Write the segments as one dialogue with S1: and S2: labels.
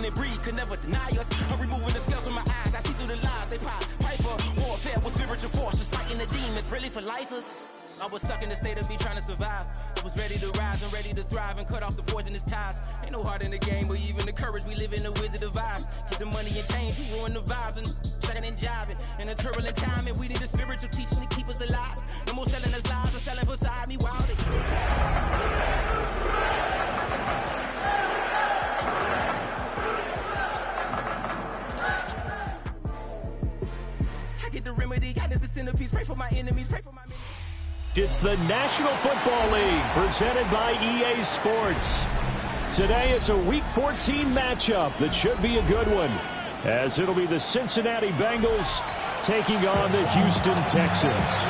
S1: and breathe, could never deny us. I'm removing the scales from my eyes, I see through the lies they pop. Piper, warfare with spiritual forces, fighting the demons, really for lifers. I was stuck in the state of me trying to survive. I was ready to rise and ready to thrive and cut off the poisonous ties. Ain't no heart in the game, but even the courage we live in the wizard of vibes. Get the money and change, we ruin the vibes and second and jiving. In a turbulent time, and we need a spiritual teaching to keep us alive. No more selling us lies or selling beside me wildly. I get the remedy, God is the centerpiece. Pray for my enemies, pray for my enemies.
S2: It's the National Football League presented by EA Sports. Today it's a Week 14 matchup that should be a good one, as it'll be the Cincinnati Bengals taking on the Houston Texans.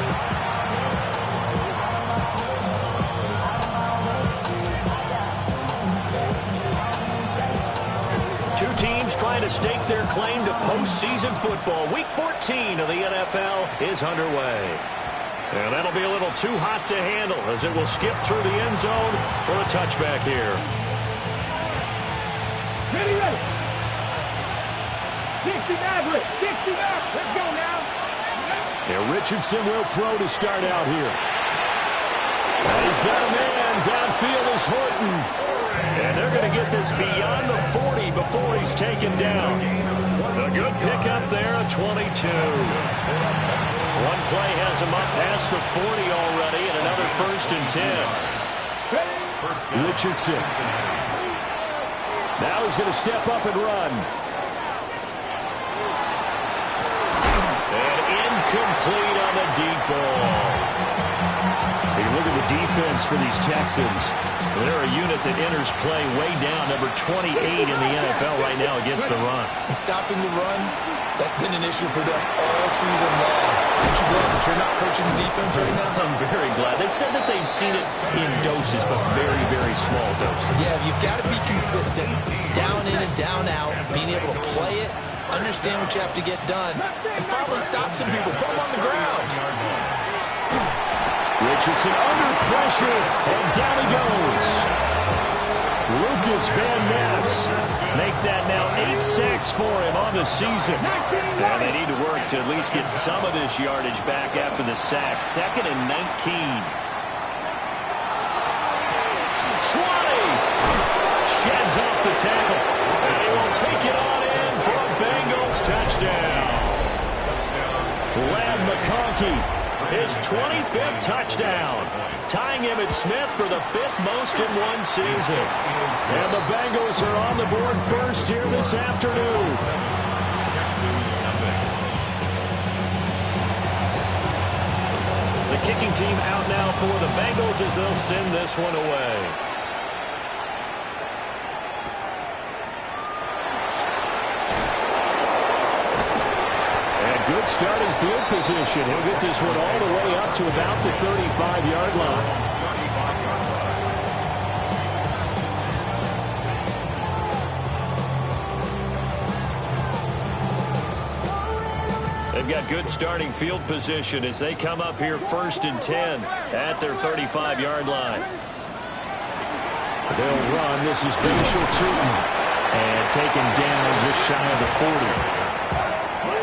S2: Two teams trying to stake their claim to postseason football. Week 14 of the NFL is underway. And that'll be a little too hot to handle as it will skip through the end zone for a touchback here.
S3: Ready. 60 Maverick. Let's go now.
S2: Yeah, Richardson will throw to start out here. And he's got a man. Downfield is Horton. And they're going to get this beyond the 40 before he's taken down. A good pickup there, a 22. One play has him up past the 40 already, and another 1st and 10. Richardson. Now he's going to step up and run. And incomplete on the deep ball. You look at the defense for these Texans. They're a unit that enters play way down, number 28 in the NFL right now against the run.
S4: And stopping the run, that's been an issue for them all season long. Aren't you glad that you're not coaching the defense right now?
S2: I'm very glad. They said that they've seen it in doses, but very, very small doses.
S4: Yeah, you've got to be consistent. It's down in and down out, being able to play it, understand what you have to get done, and finally stop some people, put them on the ground.
S2: Richardson under pressure, and down he goes. Lucas Van Ness make that now 8 sacks for him on the season. And they need to work to at least get some of this yardage back after the sack. 2nd and 19. 20. Sheds off the tackle. And he will take it on in for a Bengals touchdown. Ladd McConkey, his 25th touchdown, tying Emmitt Smith for the 5th most in one season. And the Bengals are on the board first here this afternoon. The kicking team out now for the Bengals as they'll send this one away. Good starting field position. He'll get this one all the way up to about the 35-yard line. They've got good starting field position as they come up here 1st and 10 at their 35-yard line. They'll run. This is Bashal Tootin. And taken down just shy of the 40.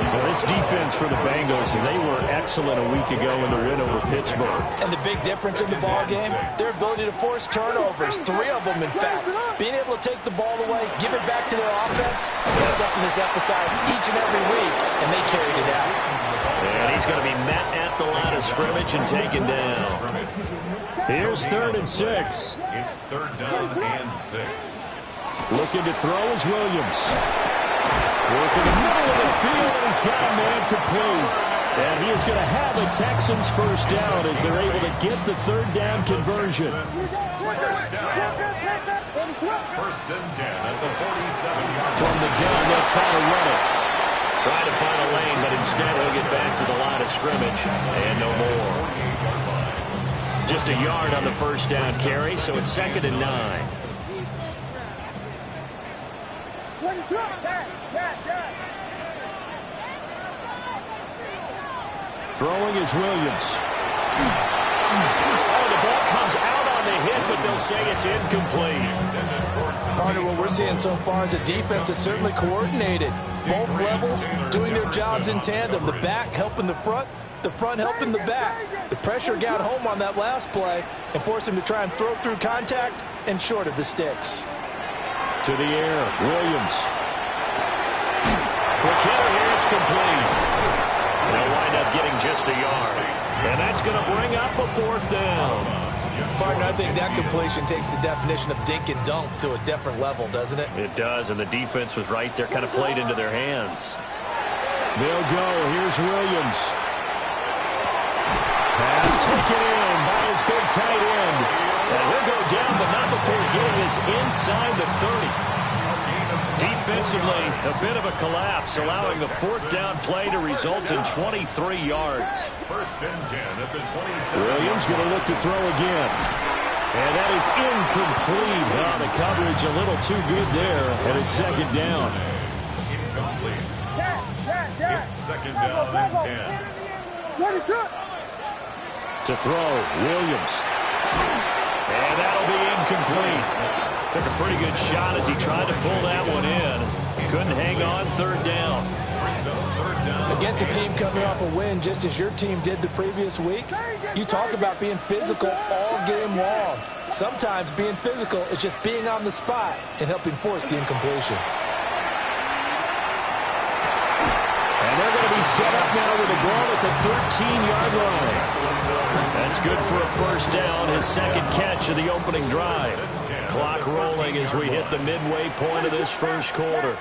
S2: Well, this defense for the Bengals, they were excellent a week ago in the win over Pittsburgh.
S4: And the big difference in the ball game, their ability to force turnovers, 3 of them in fact. Being able to take the ball away, give it back to their offense, that's something that's emphasized each and every week, and they carried it out.
S2: And he's going to be met at the line of scrimmage and taken down. Here's 3rd and 6.
S5: It's 3rd down and 6.
S2: Looking to throw is Williams. Working the middle of the field, and he's got a man complete. And he is going to have a Texans first down as they're able to get the 3rd down conversion.
S5: First and 10 at the 47-yard line.
S2: From the gun, they'll try to run it. Try to find a lane, but instead he'll get back to the line of scrimmage. And no more. Just a yard on the first down carry, so it's 2nd and 9. Throwing is Williams. Oh, the ball comes out on on the hit, but they'll say it's incomplete.
S4: Partner, what we're seeing so far is a defense that's certainly coordinated. Both levels doing their jobs in tandem. The back helping the front helping the back. The pressure got home on that last play and forced him to try and throw through contact and short of the sticks.
S2: To the air, Williams. For Kittle here, it's complete. They'll wind up getting just a yard. And that's going to bring up a 4th down.
S4: Partner, I think that completion takes the definition of dink and dunk to a different level, doesn't it?
S2: It does, and the defense was right there, kind of played into their hands.
S6: They'll go. Here's Williams. Pass taken in by his big tight end.
S2: And he'll go down, but not before getting us inside the 30. Defensively, a bit of a collapse, allowing the 4th down play to result in 23 yards.
S5: 1st and 10 at the 27.
S6: Williams going to look to throw again. And that is incomplete. Oh, the coverage a little too good there, and it's 2nd down.
S5: Incomplete. It's 2nd down and 10.
S6: To throw, Williams.
S2: And that'll be incomplete. Took a pretty good shot as he tried to pull that one in. Couldn't hang on 3rd down.
S4: Against a team coming off a win, just as your team did the previous week, you talk about being physical all game long. Sometimes being physical is just being on the spot and helping force the incompletion.
S6: And they're going to be set up now with a ball at the 13-yard line.
S2: That's good for a 1st down, his 2nd catch of the opening drive. Clock rolling as we hit the midway point of this 1st quarter.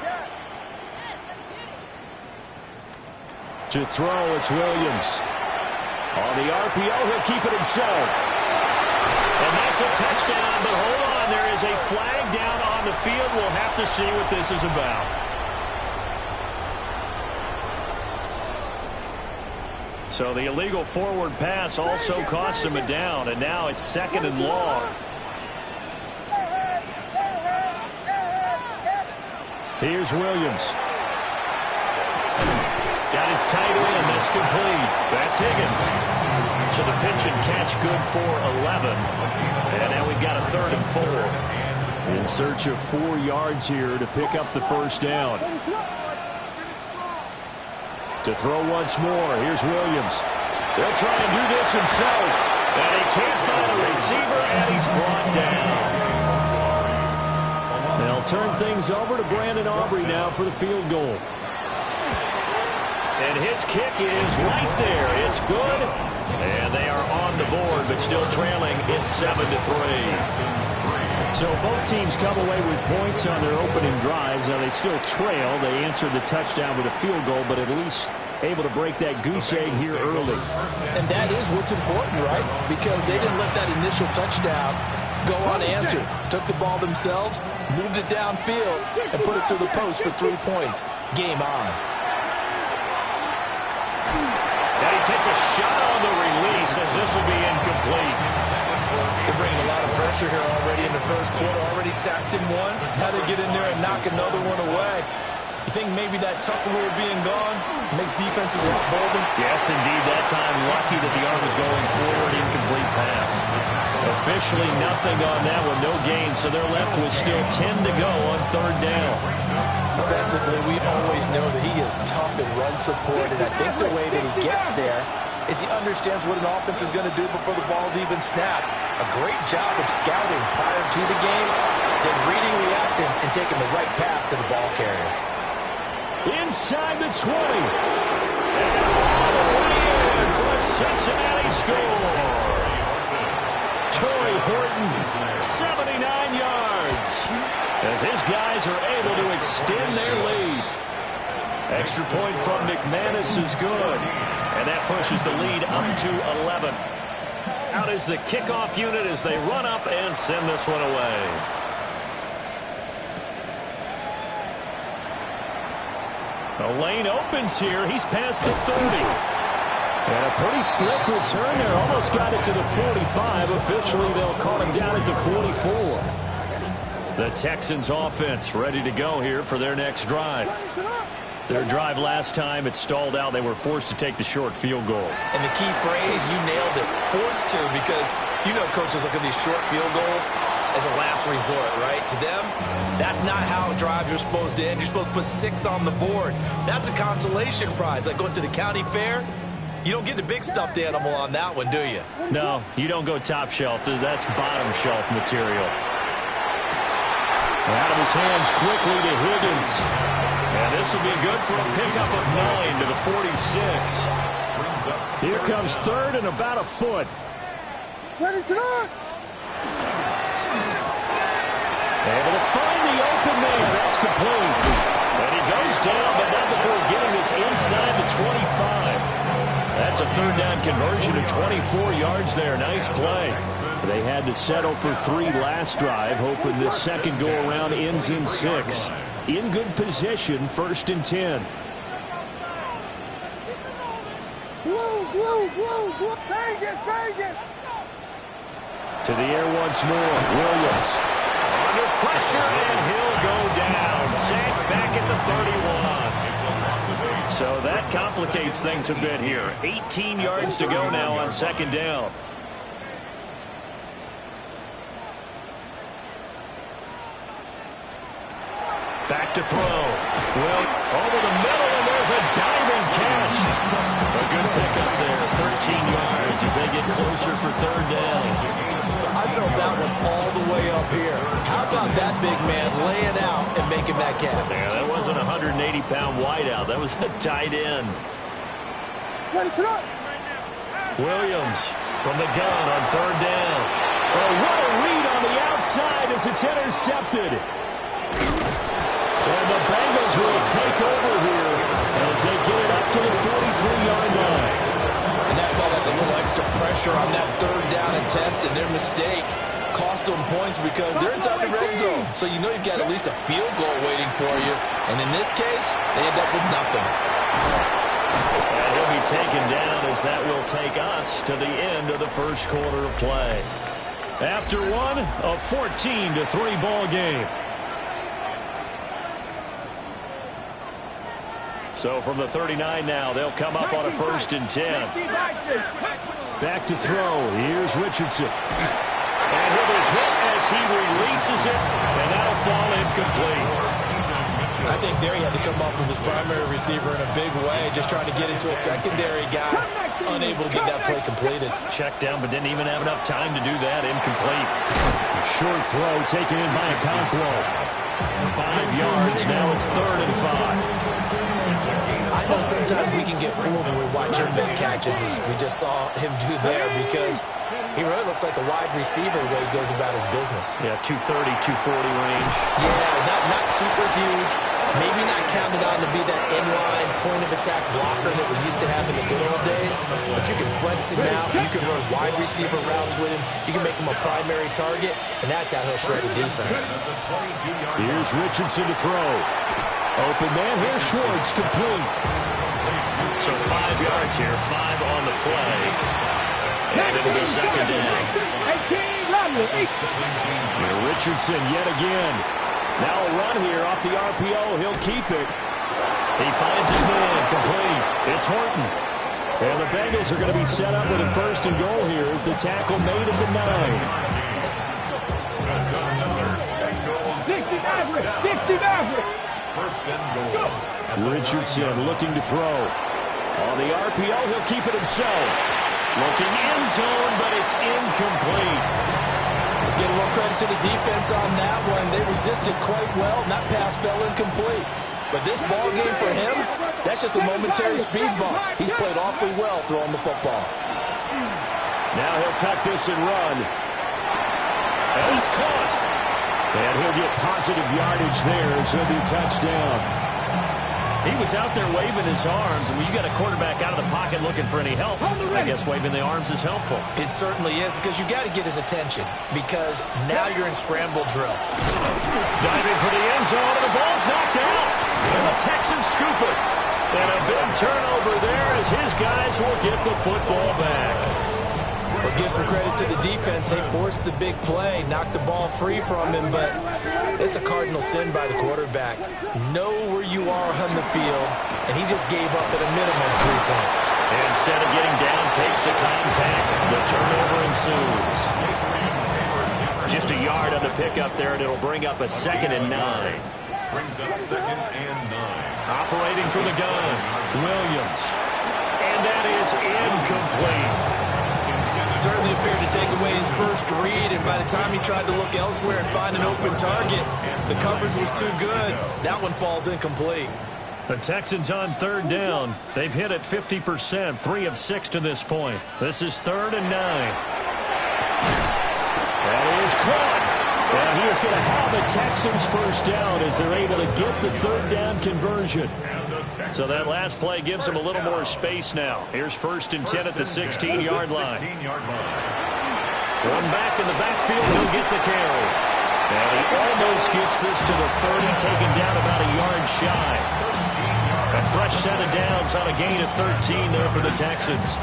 S6: To throw, it's Williams. On the RPO, he'll keep it himself.
S2: And that's a touchdown, but hold on, there is a flag down on the field. We'll have to see what this is about. So the illegal forward pass also costs him a down, and now it's 2nd and long.
S6: Here's Williams.
S2: Got his tight end. That's complete. That's Higgins. So the pitch and catch good for 11. And now we've got a 3rd and 4.
S6: In search of 4 yards here to pick up the 1st down. To throw once more. Here's Williams. They'll try and do this himself.
S2: And he can't find a receiver, and he's brought down.
S6: They'll turn things over to Brandon Aubrey now for the field goal.
S2: And his kick is right there. It's good. And they are on the board, but still trailing. It's 7-3.
S6: So both teams come away with points on their opening drives. Now they still trail. They answered the touchdown with a field goal, but at least able to break that goose egg here early.
S4: And that is what's important, right? Because they didn't let that initial touchdown go unanswered. Took the ball themselves, moved it downfield, and put it through the post for 3 points. Game on.
S2: And he takes a shot on the release as this will be incomplete.
S4: They're bringing a lot of pressure here already in the 1st quarter. Already sacked him once. Now they get in there and knock another one away. You think maybe that Tucker rule being gone makes defenses a lot bolder?
S2: Yes, indeed. That time, lucky that the arm was going forward. Incomplete pass. Officially nothing on that one. No gain, so they're left with still 10 to go on 3rd down.
S4: Defensively, we always know that he is tough in run support, and I think the way that he gets there is he understands what an offense is going to do before the ball's even snapped. A great job of scouting prior to the game, then reading, reacting, and taking the right path to the ball carrier.
S6: Inside the 20.
S2: And all the way in for a Cincinnati score.
S6: Torrey Horton,
S2: 79 yards. As his guys are able to extend their lead. Extra point from McManus is good. And that pushes the lead up to 11. Out is the kickoff unit as they run up and send this one away. The lane opens here. He's past the 30.
S6: and a pretty slick return there. Almost got it to the 45. Officially, they'll call him down at the 44.
S2: The Texans offense ready to go here for their next drive.
S6: Their drive last time, it stalled out. They were forced to take the short field goal.
S4: And the key phrase, you nailed it, forced to, because you know coaches look at these short field goals as a last resort, right? To them, that's not how drives are supposed to end. You're supposed to put 6 on the board. That's a consolation prize. Like going to the county fair, you don't get the big stuffed animal on that one, do you?
S6: No, you don't go top shelf. That's bottom shelf material. Out of his hands quickly to Higgins. And this will be good for a pickup of 9 to the 46. Here comes third and about a foot.
S3: Ready to run.
S6: Able to find the open man. That's complete. And he goes down, but not before getting this inside the 25. That's a third down conversion of 24 yards there. Nice play. They had to settle for 3 last drive, hoping this second go-around ends in 6. In good position, 1st and 10.
S3: Vegas.
S6: To the air once more. Williams. Under pressure, and he'll go down. Sacked back at the 31. So that complicates things a bit here. 18 yards to go now on 2nd down. Back to throw. Well, over the middle, and there's a diving catch. A good pickup there, 13 yards as they get closer for 3rd down.
S4: I felt that one all the way up here. How about that big man laying out and making that catch?
S6: Yeah, that wasn't a 180-pound wideout. That was a tight end. Williams from the gun on 3rd down. Oh, what a read on the outside as it's intercepted. And the Bengals will take over here as they get it up to the 43-yard line.
S4: And that felt like a little extra pressure on that 3rd down attempt, and their mistake cost them points because they're inside the red zone. So you know you've got at least a field goal waiting for you. And in this case, they end up with nothing.
S6: And he'll be taken down as that will take us to the end of the first quarter of play. After one, a 14-3 ball game. So from the 39 now, they'll come up on a 1st and 10. Back to throw. Here's Richardson. And he'll be hit as he releases it, and that'll fall incomplete.
S4: I think there he had to come up with his primary receiver in a big way, just trying to get into a secondary guy, unable to get that play completed.
S6: Checked down, but didn't even have enough time to do that. Incomplete. Short throw taken in by Okonkwo. 5 yards. Now it's 3rd and 5.
S4: I know sometimes we can get fooled when we watch him make catches, as we just saw him do there, because he really looks like a wide receiver the way he goes about his business.
S6: Yeah, 230, 240 range.
S4: Yeah, not super huge. Maybe not counted on to be that inline point-of-attack blocker that we used to have in the good old days, but you can flex him out. You can run wide receiver routes with him. You can make him a primary target, and that's how he'll shred the defense.
S6: Here's Richardson to throw. Open man here, Schwartz, complete. So 5 yards here, 5 on the play. And it'll be 2nd down. Here, Richardson yet again. Now a run here off the RPO. He'll keep it. He finds his man, complete. It's Horton. And the Bengals are going to be set up with a 1st and goal here as the tackle made at the 9.
S3: 60 Maverick.
S5: 1st and goal.
S6: Richardson looking to throw. On the RPO, he'll keep it himself. Looking end zone, but it's incomplete.
S4: Let's get a little credit to the defense on that one. They resisted quite well. That pass fell incomplete. But this ball game for him, that's just a momentary speed bump. He's played awfully well throwing the football.
S6: Now he'll tuck this and run. And it's caught. And he'll get positive yardage there, so he'll be touchdown. He was out there waving his arms, and when you got a quarterback out of the pocket looking for any help, I guess waving the arms is helpful.
S4: It certainly is, because you got to get his attention, because now you're in scramble drill.
S6: Diving for the end zone, and the ball's knocked out. And the Texans scoop it. And a big turnover there as his guys will get the football back.
S4: Well, give some credit to the defense. They forced the big play, knocked the ball free from him, but it's a cardinal sin by the quarterback. Know where you are on the field, and he just gave up at a minimum 3 points.
S6: Instead of getting down, takes the contact. The turnover ensues. Just a yard on the pickup there, and it'll bring up a 2nd and 9.
S5: Brings up 2nd and 9.
S6: Operating from the gun, Williams. And that is incomplete.
S4: Certainly appeared to take away his first read, and by the time he tried to look elsewhere and find an open target, the coverage was too good. That one falls incomplete.
S6: The Texans on 3rd down. They've hit it 50%, 3 of 6 to this point. This is 3rd and 9. That is caught. And he is going to have the Texans first down as they're able to get the 3rd down conversion. So that last play gives them a little more space now. Here's 1st and 10 at the 16-yard line. One back in the backfield, he'll get the carry. And he almost gets this to the 30, taken down about a yard shy. A fresh set of downs on a gain of 13 there for the Texans.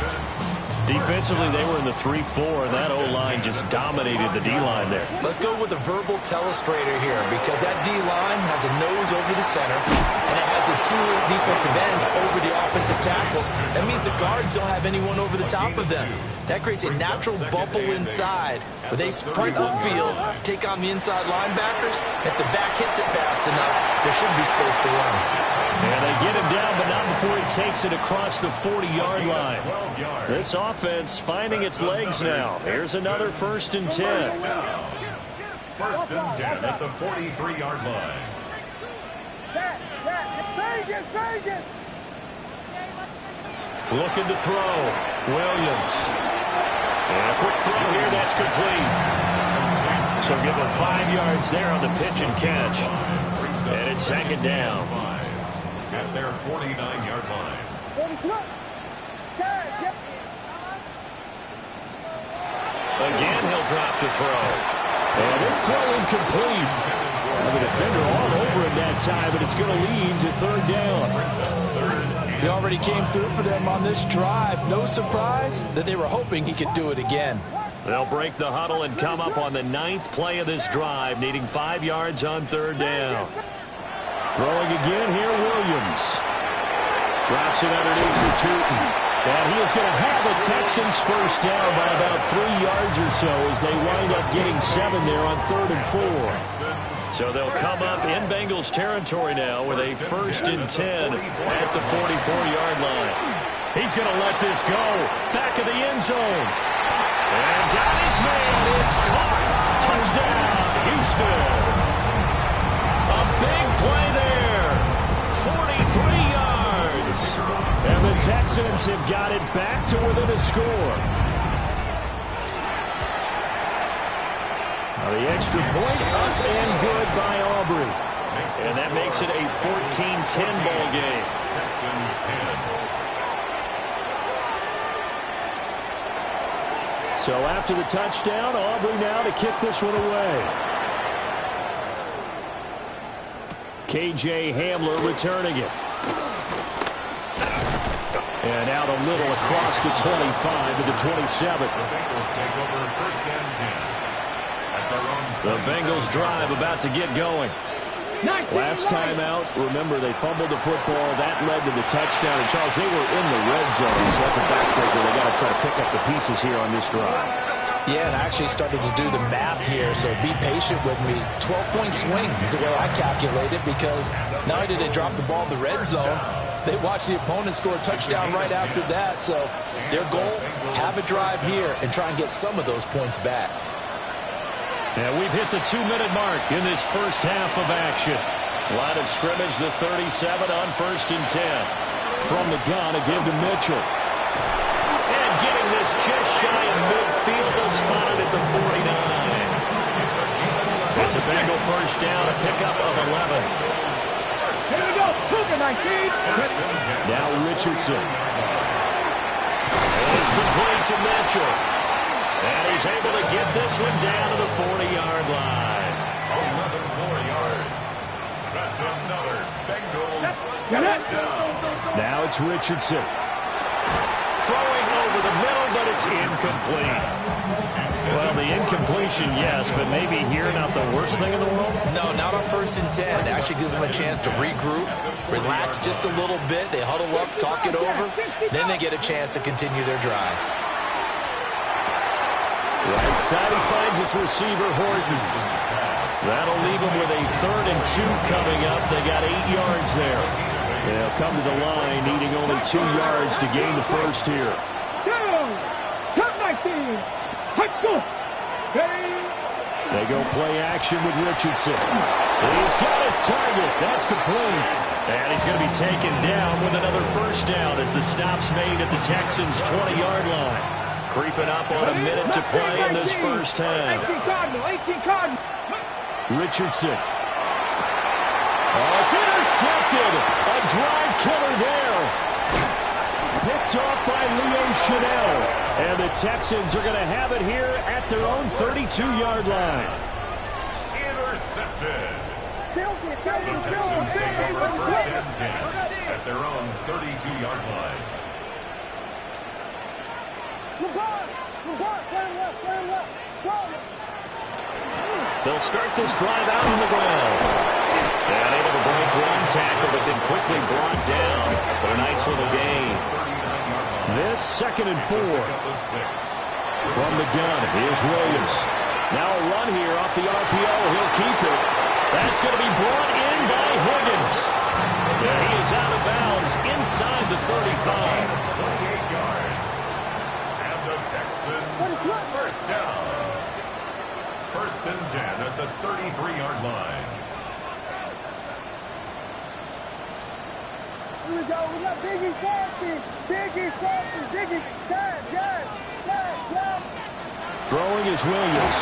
S6: Defensively, they were in the 3-4, and that O-line just dominated the D-line there.
S4: Let's go with a verbal telestrator here, because that D-line has a nose over the center, and it has the 2 defensive ends over the offensive tackles. That means the guards don't have anyone over the top of them. That creates a natural bubble inside, where they sprint upfield, take on the inside linebackers. If the back hits it fast enough, there should be space to run.
S6: And they get him down, but not before he takes it across the 40-yard line. This offense finding its legs now. Here's another 1st and 10.
S5: 1st and 10 at the 43-yard line.
S6: Looking to throw. Williams. And a quick throw here, that's complete. So give him 5 yards there on the pitch and catch. And it's 2nd down.
S5: At their 49-yard line.
S6: Again, he'll drop to throw. And this throw incomplete. The defender all over him that time, but it's going to lead to 3rd down.
S4: He already came through for them on this drive. No surprise that they were hoping he could do it again.
S6: They'll break the huddle and come up on the 9th play of this drive, needing 5 yards on 3rd down. Throwing again here, Williams. Drops it underneath for Tootin. And he is going to have the Texans first down by about 3 yards or so as they wind up getting 7 there on 3rd and 4. So they'll come up in Bengals territory now with a 1st and 10 at the 44-yard line. He's going to let this go. Back of the end zone. And got his man. It's caught. Touchdown, Houston. A big play there. 43 yards. And the Texans have got it back to within a score. Now the extra point up and good by Aubrey. And that makes it a 14-10 ball game.
S5: Texans 10.
S6: So after the touchdown, Aubrey now to kick this one away. K.J. Hamler returning it. And out a little across the 25 to the 27.
S5: The Bengals take over 1st and 10. At their own 27.
S6: The Bengals drive about to get going. Last time out, remember, they fumbled the football. That led to the touchdown. And, Charles, they were in the red zone, so that's a backbreaker. They got to try to pick up the pieces here on this drive.
S4: Yeah, and I actually started to do the math here, so be patient with me. 12-point swing is the way I calculate it, because not only did they drop the ball in the red zone, they watched the opponent score a touchdown right after that. So their goal, have a drive here and try and get some of those points back.
S6: And we've hit the 2-minute mark in this first half of action. Line of scrimmage, the 37 on 1st and 10. From the gun, a give to Mitchell. And getting this just shy of midfield, they'll spot it at the 49. It's a Bengal first down, a pickup of 11.
S3: Here we go. Cougar 19.
S6: Now Richardson. And it's complete to Mitchell. And he's able to get this one down to the 40-yard line.
S5: 11 more yards. That's another Bengals first down.
S6: Now it's Richardson. Throwing over the middle, but It's incomplete. Well, the incompletion, yes, but maybe here not the worst thing in the world?
S4: No, not on 1st and 10. Actually gives them a chance to regroup, relax just a little bit. They huddle up, talk it over. Then they get a chance to continue their drive.
S6: Right side, he finds his receiver, Horton. That'll leave him with a 3rd and 2 coming up. They got 8 yards there. They'll come to the line, needing only 2 yards to gain the first here. They go play action with Richardson. He's got his target. That's complete. And he's going to be taken down with another first down as the stop's made at the Texans' 20-yard line. Creeping up on a minute to play in this first half. Richardson. Oh, it's intercepted. A drive killer there. Picked off by Leo Chanel. And the Texans are going to have it here at their own 32-yard line.
S5: Intercepted. The Texans take over 1st and 10 at their own 32-yard line.
S6: They'll start this drive out on the ground. And able to break one tackle, but then quickly brought down. But a nice little gain. This 2nd and 4. From the gun, here's Williams. Now a run here off the RPO. He'll keep it. That's going to be brought in by Higgins. Yeah, he is out of bounds inside the 35.
S5: 28 yards. And the Texans first down. 1st and 10 at the 33-yard line.
S3: Here we go. We got Biggie Fasty. Biggie Fasty. Biggie Dash. Yes. Yes. Yes.
S6: Throwing is Williams.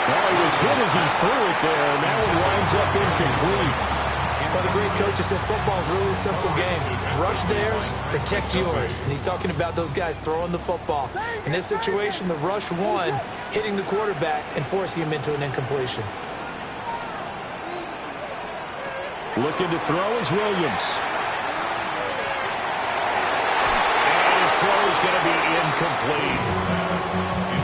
S6: Well, he was hit as he threw it there, and that one winds up incomplete.
S4: Well, the great coach said football is really a simple game. Rush theirs, protect yours. And he's talking about those guys throwing the football. In this situation, the rush won, hitting the quarterback and forcing him into an incompletion.
S6: Looking to throw is Williams. And his throw is going to be incomplete.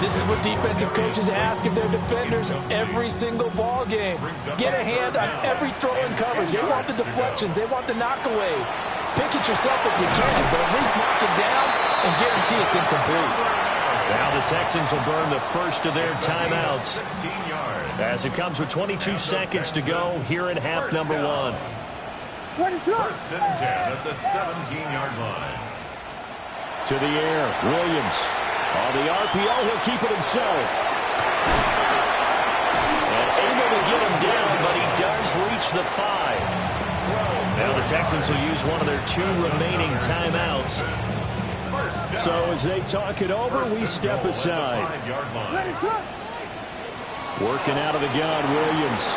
S4: This is what defensive coaches ask of their defenders every single ball game. Get a hand on every throw in coverage. They want the deflections. They want the knockaways. Pick it yourself if you can, but at least knock it down and guarantee it's incomplete.
S6: Now the Texans will burn the first of their timeouts as it comes with 22 seconds to go here in half number 1.
S5: 1st and 10 at the 17-yard line.
S6: To the air, Williams. On the RPO, he'll keep it himself. And able to get him down, but he does reach the 5. Now the Texans will use one of their 2 remaining timeouts. So as they talk it over, we step aside. Working out of the gun, Williams.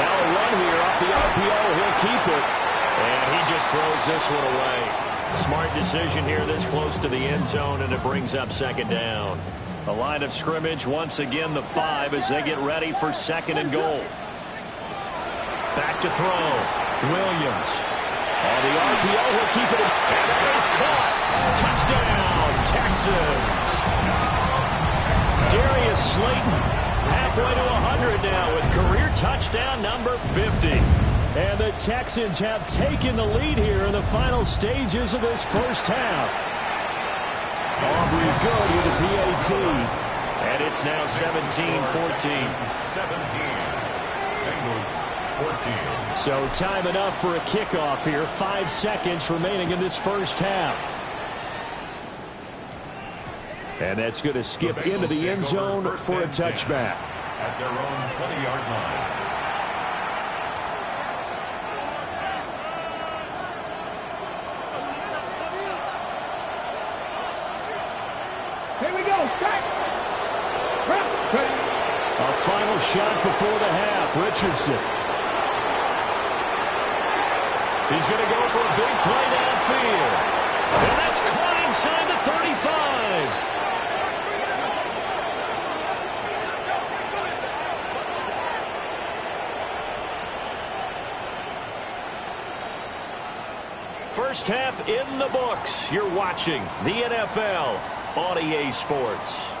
S6: Now a run here off the RPO. He'll keep it. And he just throws this one away. Smart decision here this close to the end zone, and it brings up 2nd down. The line of scrimmage, once again, the 5 as they get ready for 2nd and goal. Back to throw. Williams. On the RPO, he'll keep it. And that is caught. Touchdown, Texans. Darius Slayton, halfway to 100 now with career touchdown number 50. And the Texans have taken the lead here in the final stages of this first half. Aubrey good with the PAT. And it's now 17-14.
S5: 17. Bengals 14.
S6: So time enough for a kickoff here. 5 seconds remaining in this first half. And that's going to skip into the end zone for a touchback.
S5: At their own 20-yard line.
S3: Here we go. Back.
S6: A final shot before the half. Richardson. He's going to go for a big play downfield. And that's caught inside the 35. First half in the books. You're watching the NFL on EA Sports.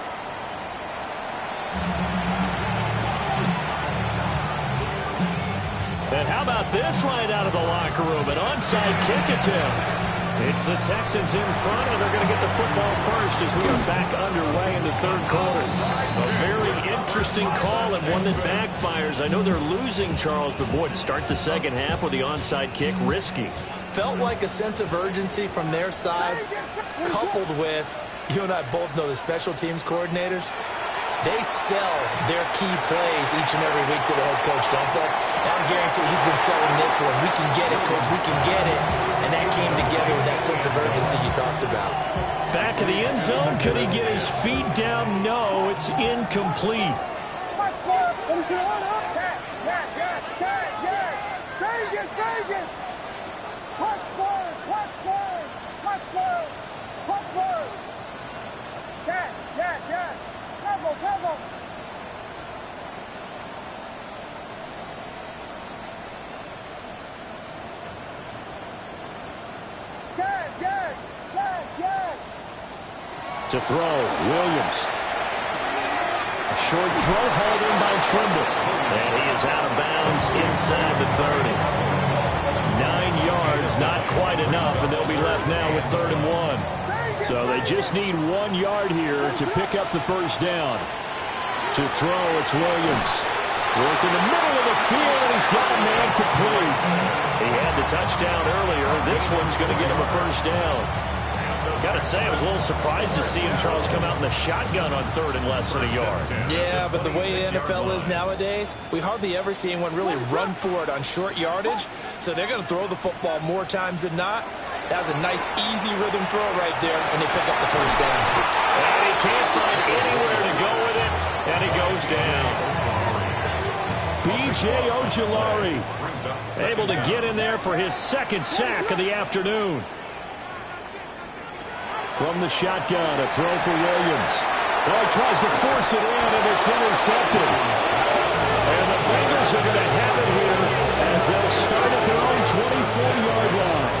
S6: And how about this right out of the locker room? An onside kick attempt. It's the Texans in front, and they're going to get the football first as we are back underway in the third quarter. A very interesting call and one that backfires. I know they're losing, Charles, but boy, to start the second half with the onside kick, risky.
S4: Felt like a sense of urgency from their side, coupled with, you and I both know the special teams coordinators, they sell their key plays each and every week to the head coach, don't they? And I guarantee he's been selling this one. We can get it, coach, we can get it. And that came together with that sense of urgency you talked about.
S6: Back in the end zone, could he get his feet down? No, it's incomplete. To throw, Williams. A short throw hauled in by Trimble. And he is out of bounds inside the 30. 9 yards, not quite enough, and they'll be left now with 3rd and 1. So they just need 1 yard here to pick up the first down. To throw, it's Williams. Work in the middle of the field, and he's got a man complete. He had the touchdown earlier. This one's going to get him a first down. Got to say, I was a little surprised to see him, Charles, come out in the shotgun on 3rd and less than a yard.
S4: Yeah, but the way the NFL is nowadays, we hardly ever see anyone really run for it on short yardage. So they're going to throw the football more times than not. That was a nice, easy rhythm throw right there, and they pick up the first down.
S6: And he can't find anywhere to go with it, and he goes down. B.J. Ojulari able to get in there for his 2nd sack of the afternoon. From the shotgun, a throw for Williams. Well, he tries to force it in, and it's intercepted. And the Bengals are going to have it here as they'll start at their own 24-yard line.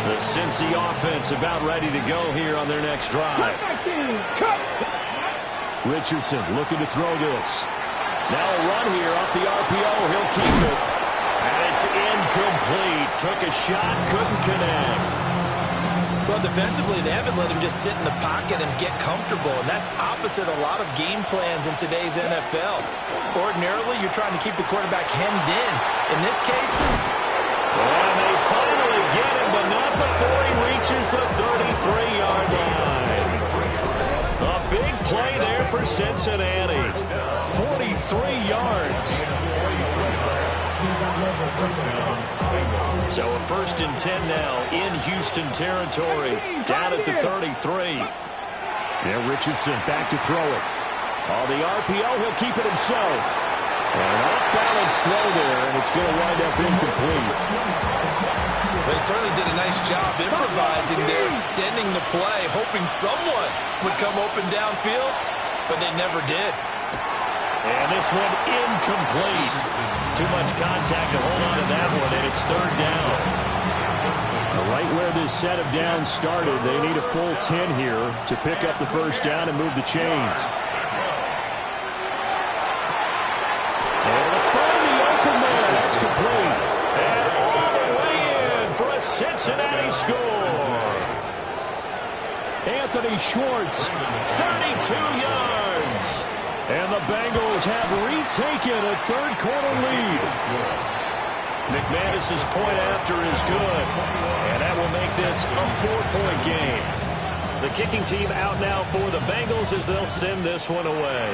S6: The Cincy offense about ready to go here on their next drive. Richardson looking to throw this. Now a run here off the RPO. He'll keep it. And it's incomplete. Took a shot, couldn't connect.
S4: Well, defensively, they haven't let him just sit in the pocket and get comfortable, and that's opposite a lot of game plans in today's NFL. Ordinarily, you're trying to keep the quarterback hemmed in. In this case,
S6: and they finally get him, but not before he reaches the 33-yard line. A big play there for Cincinnati. 43 yards. So a 1st and 10 now in Houston territory. Down at the 33. Yeah, Richardson back to throw it. On the RPO, he'll keep it himself. And an off-balance throw there, and it's going to wind up incomplete.
S4: They certainly did a nice job improvising there, extending the play, hoping someone would come open downfield, but they never did.
S6: And this one incomplete. Too much contact to hold on to that one, and it's 3rd down. Right where this set of downs started, they need a full 10 here to pick up the first down and move the chains. And to find the open man, that's complete. And all the way in for a Cincinnati score. Anthony Schwartz, 32 yards. And the Bengals have retaken a 3rd quarter lead. McManus's point after is good. And that will make this a 4-point game. The kicking team out now for the Bengals as they'll send this one away.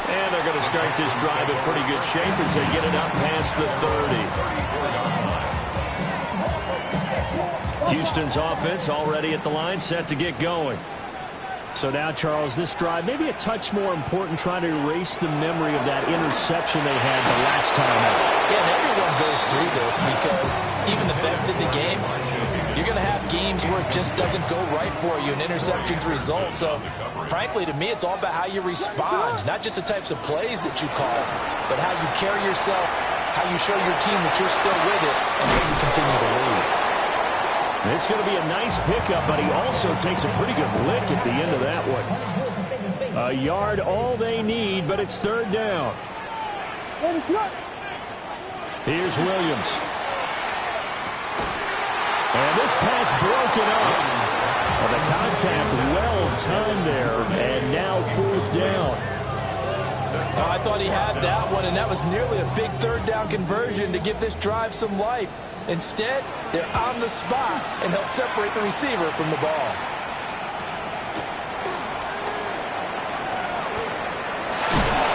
S6: And they're going to start this drive in pretty good shape as they get it up past the 30. Houston's offense already at the line, set to get going. So now, Charles, this drive maybe a touch more important, trying to erase the memory of that interception they had the last time out.
S4: Yeah, and everyone goes through this because even the best in the game, you're going to have games where it just doesn't go right for you, and interceptions result. So, frankly, to me, it's all about how you respond, not just the types of plays that you call, but how you carry yourself how you show your team that you're still with it, and how you continue to lead.
S6: It's going to be a nice pickup, but he also takes a pretty good lick at the end of that one. A yard, all they need, but it's third down. Here's Williams. And this pass broken up. Well, the contact well timed there, and now fourth down.
S4: Oh, I thought he had that one, and that was nearly a big third down conversion to give this drive some life. Instead, they're on the spot and help separate the receiver from the ball.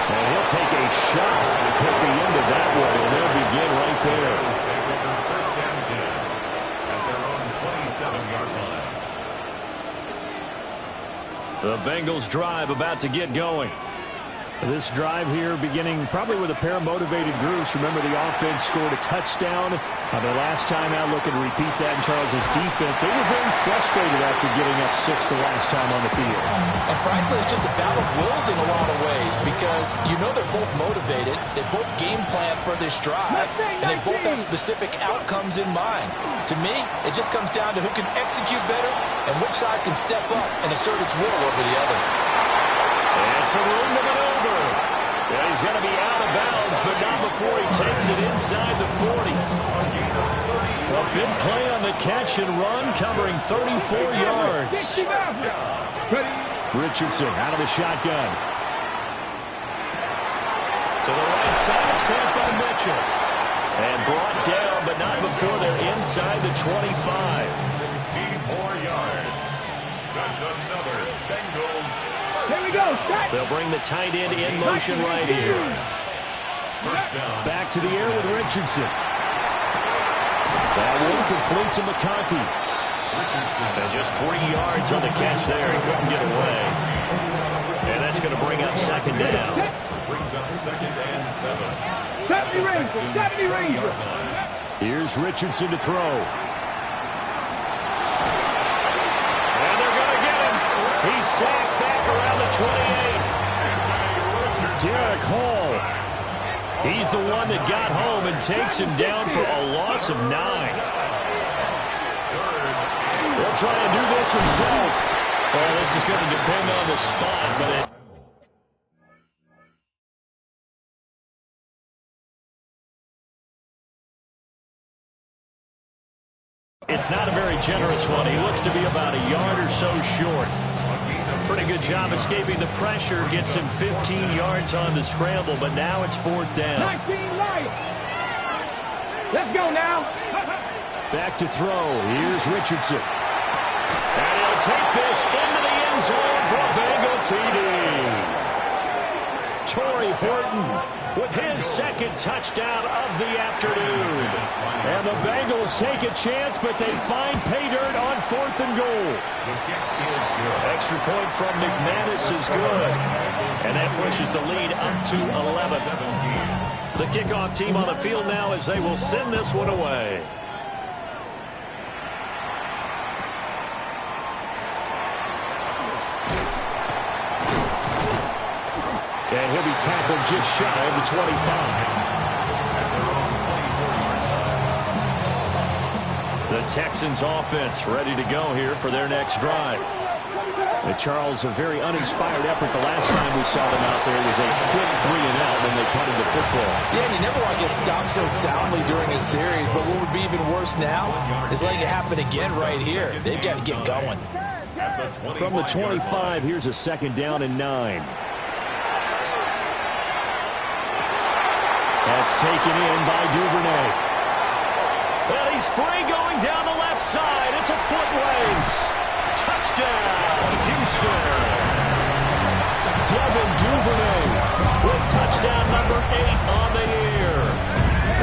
S6: And he'll take a shot at the end of that one, and they'll begin right there.
S5: First down 10 at their own 27-yard line.
S6: The Bengals drive about to get going. This drive here beginning probably with a pair of motivated groups. Remember, the offense scored a touchdown on their last time out. Looking to repeat that in Charles's defense. They were very frustrated after getting up 6 the last time on the field.
S4: And frankly, it's just a battle of wills in a lot of ways because you know they're both motivated. They both game plan for this drive, and they both have specific outcomes in mind. To me, it just comes down to who can execute better and which side can step up and assert its will over the other.
S6: And some room to maneuver. Yeah, he's going to be out of bounds, but not before he takes it inside the 40. A big play on the catch and run, covering 34 yards. Richardson out of the shotgun. To the right side, it's caught by Mitchell. And brought down, but not before they're inside the 25.
S5: 64 yards. That's another Bengals.
S3: Here we go.
S6: They'll bring the tight end in motion right here.
S5: First down.
S6: Back to the air with Richardson. That one complete to McConkey. And just 3 yards on the catch there. He couldn't get away. And that's going to bring up second down.
S5: Brings up second and 7.
S3: 70 Ranger. 70 Ranger.
S6: Here's Richardson to throw. And they're going to get him. He's sacked back around the 28. Derek Hall. He's the one that got home and takes him down for a loss of 9. He'll try and do this himself. Well, this is going to depend on the spot, but it's not a very generous one. He looks to be about a yard or so short. Pretty good job escaping the pressure. Gets him 15 yards on the scramble, but now it's fourth down.
S3: 19 right. Let's go now.
S6: Back to throw. Here's Richardson. And he'll take this into the end zone for a Bengal TD. Torrey Horton with his second touchdown of the afternoon. And the Bengals take a chance, but they find pay dirt on 4th and goal. Extra point from McManus is good. And that pushes the lead up to 11. The kickoff team on the field now as they will send this one away. And he'll be tackled just shy of the 25. The Texans offense ready to go here for their next drive. Charles, a very uninspired effort the last time we saw them out there. It was a quick 3-and-out when they punted the football.
S4: Yeah, and you never want to get stopped so soundly during a series, but what would be even worse now is letting it happen again right here. They've got to get going.
S6: From the 25, here's a second down and 9. That's taken in by Duvernay. Well, he's free going down the left side. It's a foot race. Touchdown, Houston. Devin Duvernay with touchdown number 8 on the year.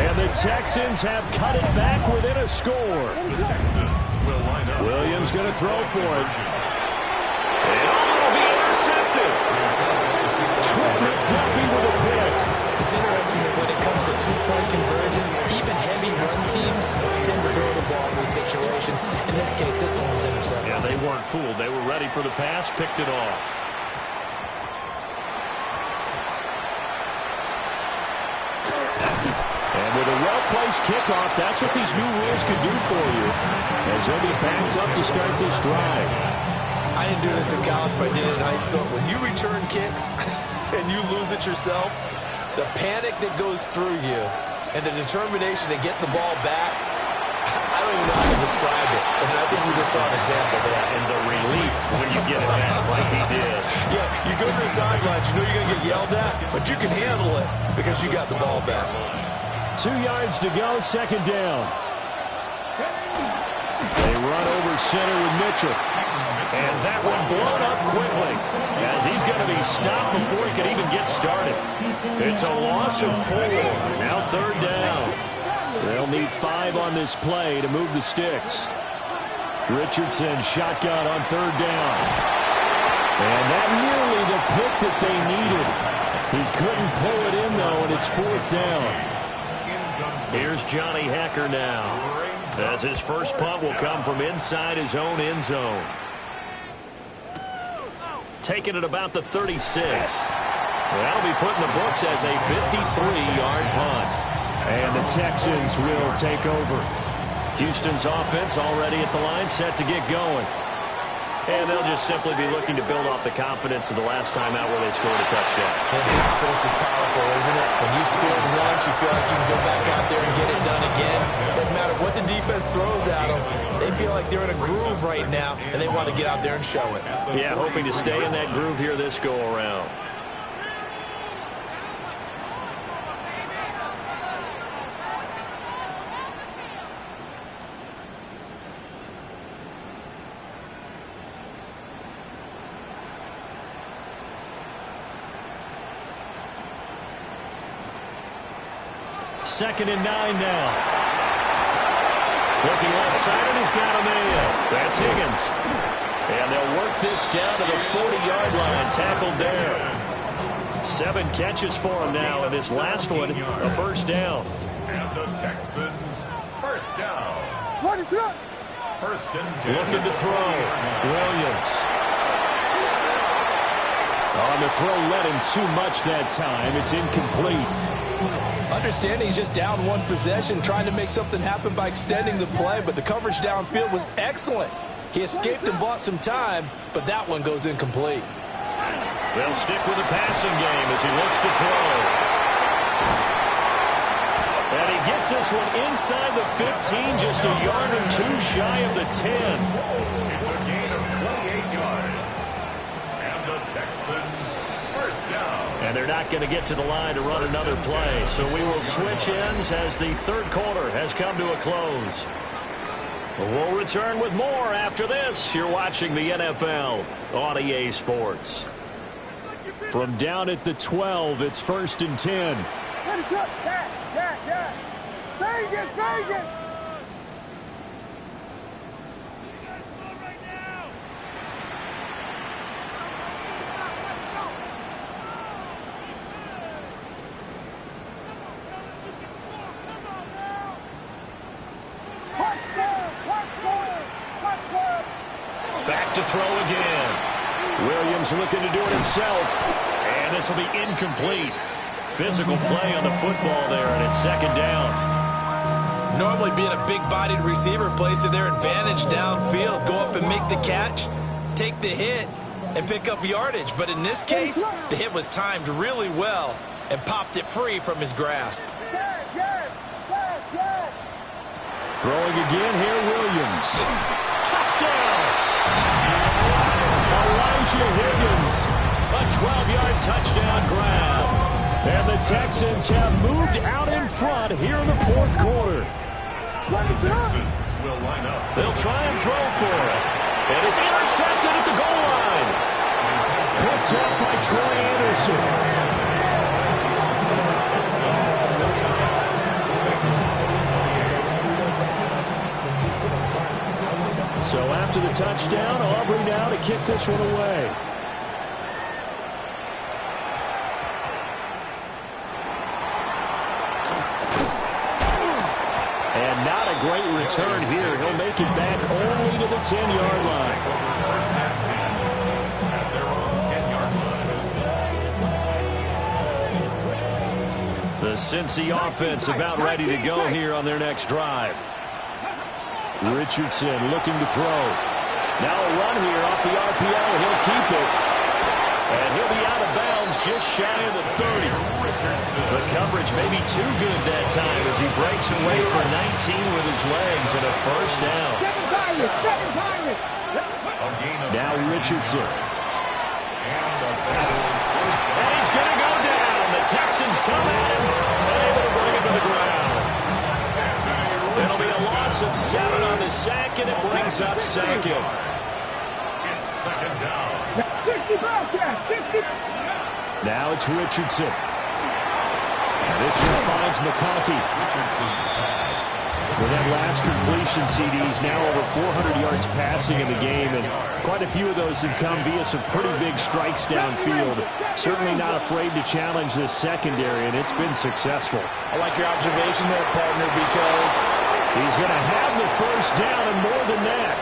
S6: And the Texans have cut it back within a score.
S5: The Texans will line up.
S6: Williams going to throw for it. And it'll be intercepted. Trent McDuffie with a pick.
S4: It's interesting that when it comes to two-point conversions, even heavy run teams tend to throw the ball in these situations. In this case, this one was intercepted.
S6: Yeah, they weren't fooled. They were ready for the pass, picked it off. And place kickoff. That's what these new rules can do for you, as they'll be backed up to start this drive.
S4: I didn't do this in college, but I did it in high school. When you return kicks and you lose it yourself, the panic that goes through you and the determination to get the ball back, I don't even know how to describe it. And I think we just saw an example of that.
S6: And the relief when you get it back like he did.
S4: Yeah, you go to the sidelines, you know you're going to get yelled at, but you can handle it because you got the ball back.
S6: 2 yards to go, second down. They run over center with Mitchell. And that one blown up quickly, as he's going to be stopped before he can even get started. It's a loss of 4. Now third down. They'll need 5 on this play to move the sticks. Richardson shotgun on third down. And that nearly the pick that they needed. He couldn't pull it in, though, and it's fourth down. Here's Johnny Hacker now, as his first punt will come from inside his own end zone. Taking it about the 36. That'll be put in the books as a 53-yard punt. And the Texans will take over. Houston's offense already at the line, set to get going. And they'll just simply be looking to build off the confidence of the last time out where they scored a touchdown.
S4: And confidence is powerful, isn't it? When you scored once, you feel like you can go back out there and get it done again. Doesn't matter what the defense throws at them. They feel like they're in a groove right now, and they want to get out there and show it.
S6: Yeah, hoping to stay in that groove here this go-around. Second and 9 now. Looking left side, and he's got a man. That's Higgins. And they'll work this down to the 40-yard line. Tackled there. 7 catches for him now, and this last one, a first down.
S5: And the Texans, first down.
S3: What is up?
S5: First and 10.
S6: Looking to throw. Williams. On the throw, led him too much that time. It's incomplete.
S4: Understanding he's just down one possession, trying to make something happen by extending the play, but the coverage downfield was excellent. He escaped and bought some time, but that one goes incomplete.
S6: They'll stick with the passing game as he looks to throw. And he gets this one inside the 15, just a yard or 2 shy of the 10.
S5: It's a gain of 28 yards. And the Texans, first down.
S6: And they're not going to get to the line to run another play. So we will switch ends as the third quarter has come to a close. We'll return with more after this. You're watching the NFL on EA Sports. From down at the 12, it's first and 10.
S3: What is up? Yeah. Vegas.
S6: Back to throw again. Williams looking to do it himself. And this will be incomplete. Physical play on the football there, and it's second down.
S4: Normally being a big-bodied receiver plays to their advantage downfield. Go up and make the catch, take the hit, and pick up yardage. But in this case, the hit was timed really well and popped it free from his grasp.
S3: Yes.
S6: Throwing again here, Williams. Touchdown! Elijah Higgins. A 12-yard touchdown grab. And the Texans have moved out in front here in the fourth quarter.
S5: The Texans will line up.
S6: They'll try and throw for it. And it's intercepted at the goal line. Picked up by Troy Anderson. So after the touchdown, Aubrey now to kick this one away. And not a great return here. He'll make it back only to the 10-yard line.
S5: First and 10 at their own 10-yard line.
S6: The The Cincy offense about ready to go here on their next drive. Richardson looking to throw. Now a run here off the RPO. He'll keep it. And he'll be out of bounds just shy of the 30. The coverage may be too good that time as he breaks away for 19 with his legs and a first down. Now Richardson. And he's going to go down. The Texans come at him and able to bring him to the ground. It'll be a loss of 7 on the sack, and it brings up second.
S5: It's second down.
S6: Now it's Richardson. And this one finds McConkey.
S5: Richardson's pass.
S6: With that last completion, CDs now over 400 yards passing in the game, and quite a few of those have come via some pretty big strikes downfield. Certainly not afraid to challenge this secondary, and it's been successful.
S4: I like your observation there, partner, because
S6: he's going to have the first down and more than that.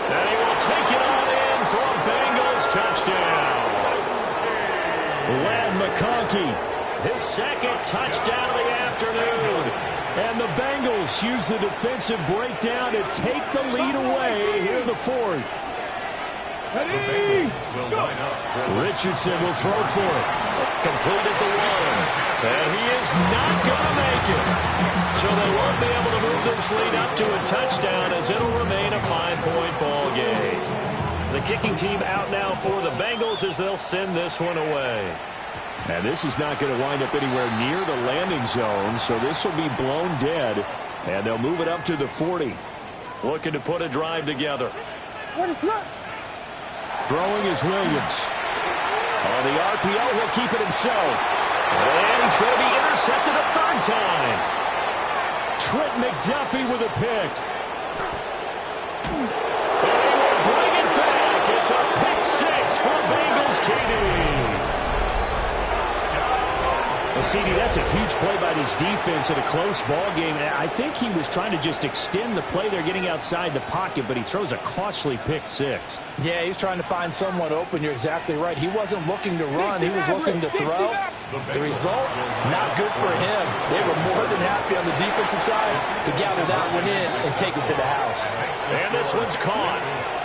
S6: And he will take it on in for a Bengals touchdown. Ladd McConkey, his second touchdown of the afternoon. And the Bengals use the defensive breakdown to take the lead away here in the fourth. Richardson will throw for it. Completed the one. And he is not going to make it. So they won't be able to move this lead up to a touchdown as it'll remain a 5-point ball game. The kicking team out now for the Bengals as they'll send this one away. And this is not going to wind up anywhere near the landing zone, so this will be blown dead. And they'll move it up to the 40. Looking to put a drive together.
S3: What is that?
S6: Throwing is Williams. On the RPO, he'll keep it himself. And he's going to be intercepted a third time. Trent McDuffie with a pick. And he will bring it back. It's a pick six for Bengals TD. Well, CD, that's a huge play by this defense in a close ball game. I think he was trying to just extend the play there, getting outside the pocket, but he throws a costly pick six.
S4: Yeah, he's trying to find someone open. You're exactly right. He wasn't looking to run. He was looking to throw. The result, not good for him. They were more than happy on the defensive side to gather that one in and take it to the house.
S6: And this one's caught.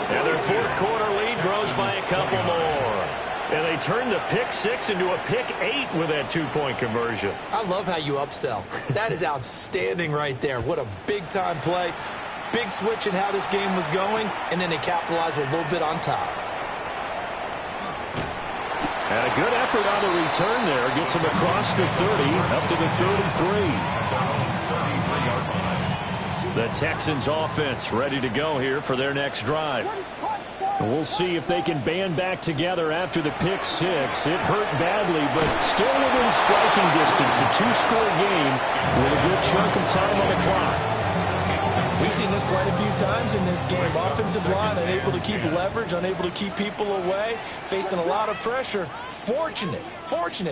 S6: And their fourth quarter lead grows by a couple more. And they turn the pick six into a pick 8 with that 2-point conversion.
S4: I love how you upsell. That is outstanding right there. What a big-time play. Big switch in how this game was going, and then they capitalize a little bit on top.
S6: And a good effort on the return there. Gets him across the 30, up to the 33. The Texans offense ready to go here for their next drive. We'll see if they can band back together after the pick six. It hurt badly, but still within striking distance. A 2-score game with a good chunk of time on the clock.
S4: We've seen this quite a few times in this game. Offensive line unable to keep leverage, unable to keep people away, facing a lot of pressure. Fortunate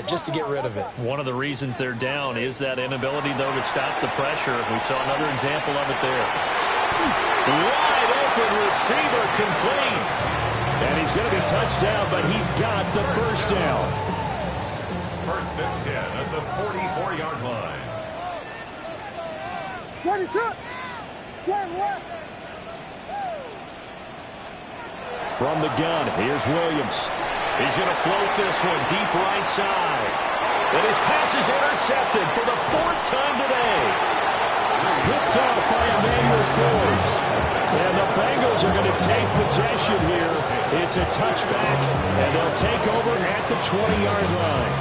S4: just to get rid of it.
S6: One of the reasons they're down is that inability, though, to stop the pressure. We saw another example of it there. Wide open receiver complete. And he's going to be touched down, but he's got the first down.
S5: First and 10 at the 44-yard line.
S3: What is up? What?
S6: From the gun, here's Williams. He's going to float this one deep right side. And his pass is intercepted for the 4th time today. Picked off by Emmanuel Forbes. And the Bengals are going to take possession here. It's a touchback, and they'll take over at the 20-yard line.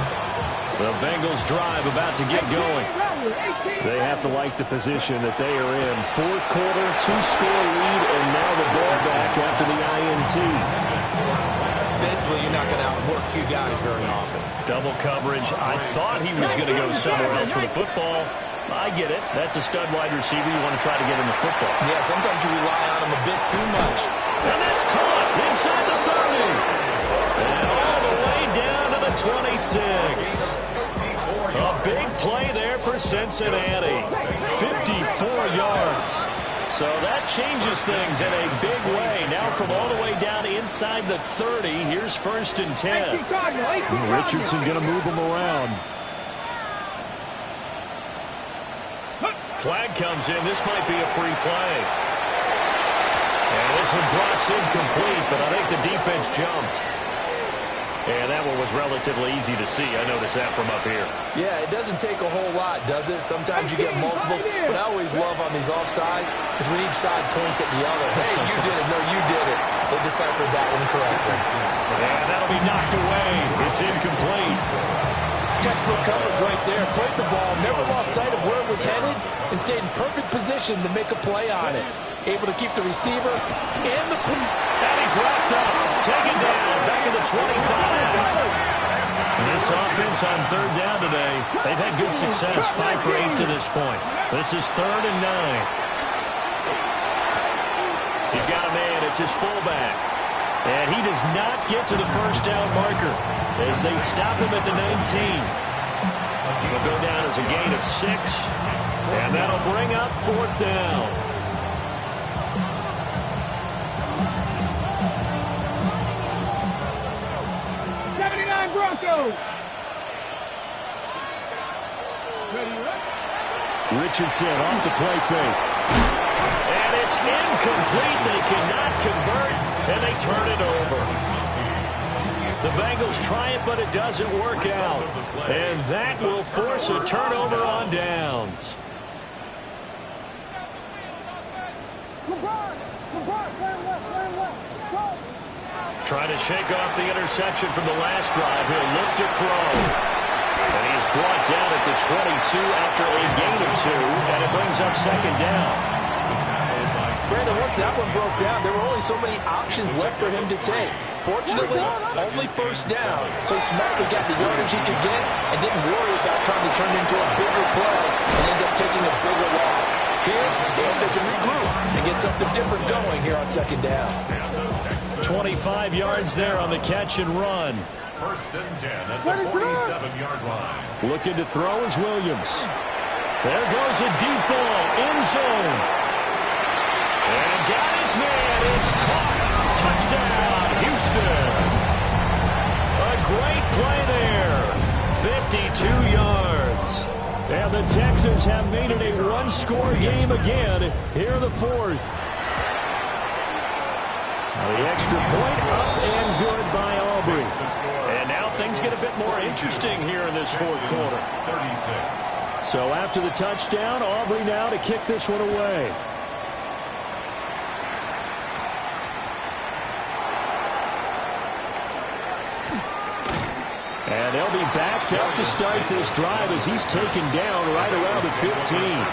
S6: The Bengals drive about to get going. They have to like the position that they are in. Fourth quarter, 2-score lead, and now the ball back after the INT.
S4: Basically, you're not going to outwork two guys very often.
S6: Double coverage. I thought he was going to go somewhere else with the football. I get it. That's a stud wide receiver. You want to try to get him the football.
S4: Yeah, sometimes you rely on him a bit too much.
S6: And that's caught inside the 30. And all the way down to the 26. A big play there for Cincinnati. 54 yards. So that changes things in a big way. Now from all the way down inside the 30, here's 1st and 10. Richardson going to move him around.
S2: Flag comes in. This might be a free play. And this one drops incomplete, but I think the defense jumped. And that one was relatively easy to see. I noticed that from up here.
S4: Yeah, it doesn't take a whole lot, does it? Sometimes you get multiples. But I always love on these offsides is when each side points at the other. Hey, you did it. No, you did it. They deciphered that one correctly.
S2: And that'll be knocked away. It's incomplete.
S4: Textbook coverage right there. Played the ball, never lost sight of where it was headed, and stayed in perfect position to make a play on it. Able to keep the receiver and the...
S2: And he's wrapped up. Taken down. Back at the 25. This offense on third down today, they've had good success. 5 for 8 to this point. This is 3rd and 9. He's got a man. It's his fullback. And he does not get to the first down marker as they stop him at the 19. He'll go down as a gain of 6. And that'll bring up 4th down.
S3: Broncos.
S6: Richardson off the play fake.
S2: And it's incomplete. They cannot convert, and they turn it over. The Bengals try it, but it doesn't work out. And that will force a turnover on downs. Trying to shake off the interception from the last drive. He'll look to throw. And he is brought down at the 22 after a gain of 2, and it brings up 2nd down.
S4: Brandon, once that one broke down, there were only so many options left for him to take. Fortunately, only 1st down, so he smartly got the yardage he could get and didn't worry about trying to turn into a bigger play and end up taking a bigger loss. Here, they can regroup and get something different going here on 2nd down.
S2: 25 yards there on the catch and run.
S5: 1st and 10 at the 47-yard line.
S6: Looking to throw is Williams.
S2: There goes a deep ball, end zone. And got his man. It's caught. Touchdown, Houston. A great play there. 52 yards. And the Texans have made it a one-score game again here in the 4th. The extra point up and good by Aubrey. And now things get a bit more interesting here in this 4th quarter.
S5: 36.
S6: So after the touchdown, Aubrey now to kick this one away. And they'll be backed up to start this drive as he's taken down right around the 15.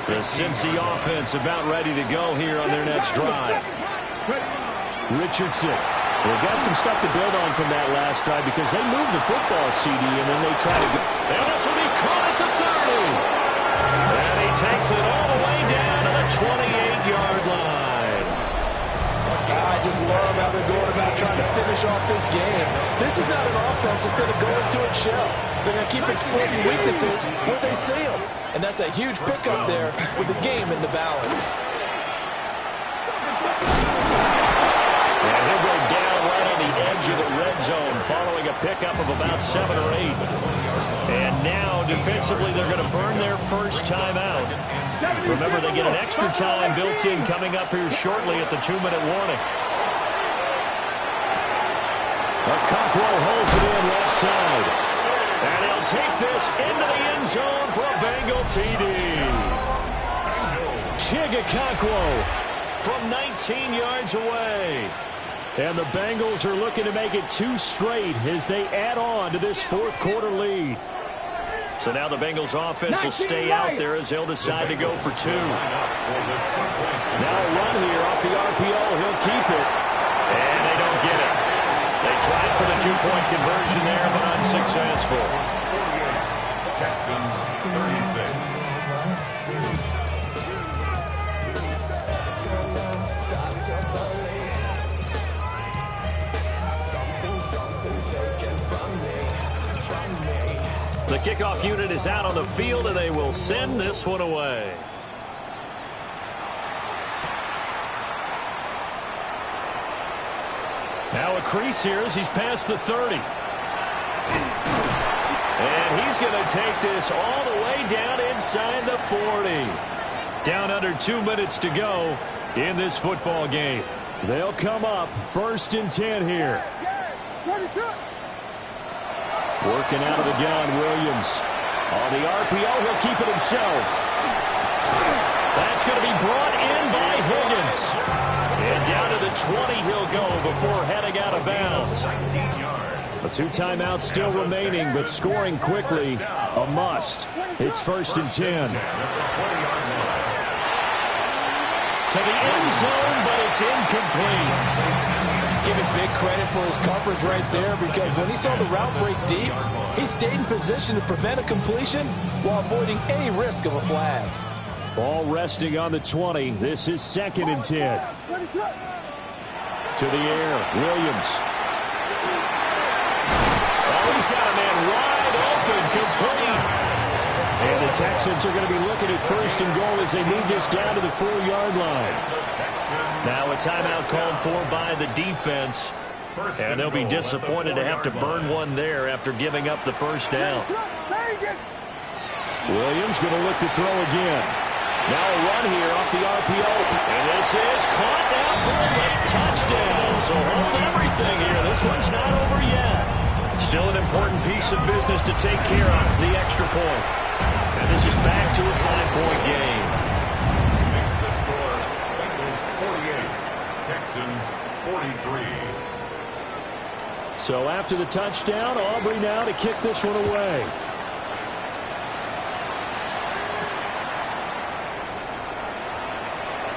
S2: The Cincy offense about ready to go here on their next drive.
S6: Richardson. They've got some stuff to build on from that last drive because they moved the football, CD, and then they try to go.
S2: And this will be caught at the 30. And he takes it all the way down to the 28-yard line.
S4: I just love how they're going about trying to finish off this game. This is not an offense that's going to go into its shell. They're going to keep exploiting weaknesses where they see them. And that's a huge pickup there with the game in the balance.
S2: And he'll go down right on the edge of the red zone following a pickup of about 7 or 8. And now defensively they're going to burn their first time out. Remember, they get an extra time built in coming up here shortly at the 2-minute warning.
S6: Okonkwo holds it in left side.
S2: And he'll take this into the end zone for a Bengal TD.
S6: Okonkwo
S2: From 19 yards away.
S6: And the Bengals are looking to make it 2 straight as they add on to this 4th quarter lead.
S2: So now the Bengals offense will stay out there as they'll decide to go for 2.
S6: Now a run here off the RPO. He'll keep it.
S2: And they don't get it. They tried for the 2-point conversion there, but unsuccessful.
S5: Texans 36.
S2: The kickoff unit is out on the field, and they will send this one away. Now a crease here as he's past the 30.
S6: And he's going to take this all the way down inside the 40. Down under 2 minutes to go in this football game. They'll come up 1st and 10 here. Working out of the gun, Williams. On the RPO, he'll keep it himself. That's going to be brought in by Higgins. And down to the 20 he'll go before heading out of bounds. The 2 timeouts still remaining, but scoring quickly, a must. It's 1st and 10. To the end zone, but it's incomplete.
S4: Give him big credit for his coverage right there, because when he saw the route break deep, he stayed in position to prevent a completion while avoiding any risk of a flag.
S6: Ball resting on the 20. This is 2nd and 10. To the air, Williams. Oh, he's got a man wide open, complete. And the Texans are going to be looking at 1st and goal as they move this down to the 4-yard line. Now a timeout called for by the defense. And they'll be disappointed to have to burn one there after giving up the 1st down. Williams going to look to throw again. Now a run here off the RPO. And this is caught now for a late touchdown. So hold everything here. This one's not over yet. Still an important piece of business to take care of, the extra point. And this is back to a 5-point game.
S5: Makes the score Bengals 48, Texans 43.
S6: So after the touchdown, Aubrey now to kick this one away.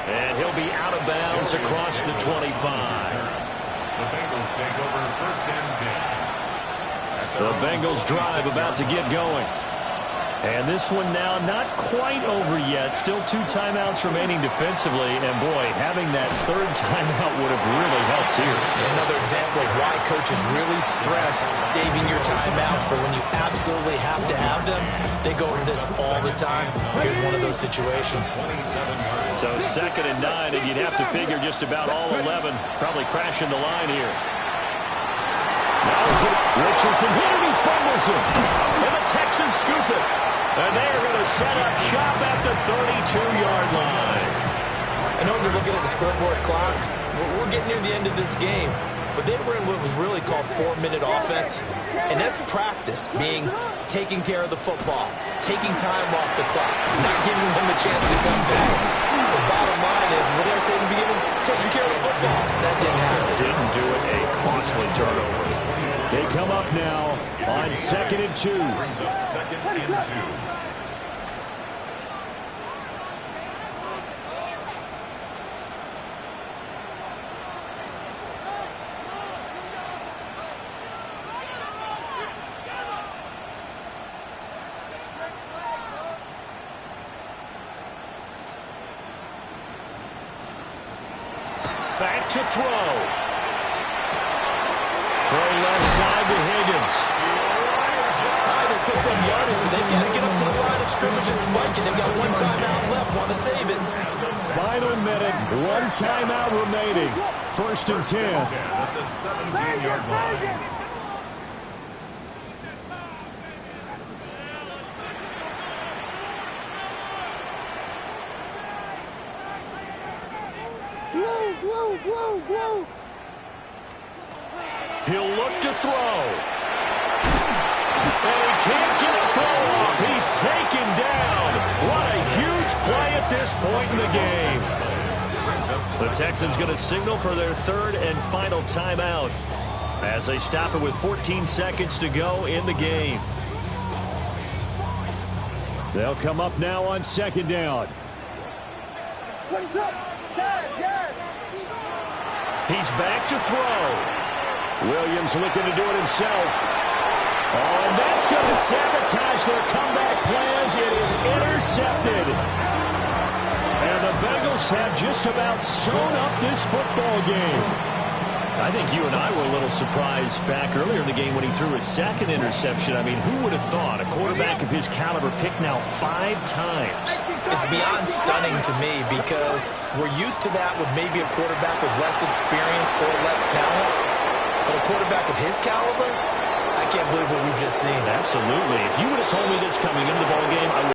S6: And he'll be out of bounds across the 25.
S5: The Bengals take over 1st and 10.
S6: The Bengals drive about to get going. And this one now not quite over yet. Still 2 timeouts remaining defensively. And, boy, having that 3rd timeout would have really helped here.
S4: Another example of why coaches really stress saving your timeouts for when you absolutely have to have them. They go over this all the time. Here's one of those situations.
S6: So 2nd and 9, and you'd have to figure just about all 11 probably crashing the line here. Now Richardson hit and he fumbles it. And the Texans scoop it. And they're going to set up shop at the 32-yard line.
S4: I know you're looking at the scoreboard clock. We're getting near the end of this game. But they were in what was really called 4-minute offense. And that's practice, being taking care of the football, taking time off the clock, not giving them a chance to come back. The bottom line is, what did I say in the beginning? Taking care of the football. That didn't happen.
S6: Didn't do it. A costly turnover. They come up now on 2nd and 2.
S5: Brings up 2nd and 2.
S6: Back to throw. Throw left side to Higgins.
S4: They picked up yardage, but they've got to get up to the line of scrimmage and spike it. They've got 1 timeout left. Want to save it.
S6: Final minute. 1 timeout remaining. 1st and 10.
S5: At the 17-yard line.
S6: He'll look to throw. And he can't get a throw off. He's taken down. What a huge play at this point in the game. The Texans going to signal for their 3rd and final timeout as they stop it with 14 seconds to go in the game. They'll come up now on 2nd down. He's back to throw. Williams looking to do it himself. Oh, and that's going to sabotage their comeback plans. It is intercepted. And the Bengals have just about sewn up this football game. I think you and I were a little surprised back earlier in the game when he threw his 2nd interception. I mean, who would have thought a quarterback of his caliber picked now 5 times?
S4: It's beyond stunning to me because we're used to that with maybe a quarterback with less experience or less talent. But a quarterback of his caliber, I I can't believe what we've just seen.
S6: Absolutely. If you would have told me this coming into the ballgame, I would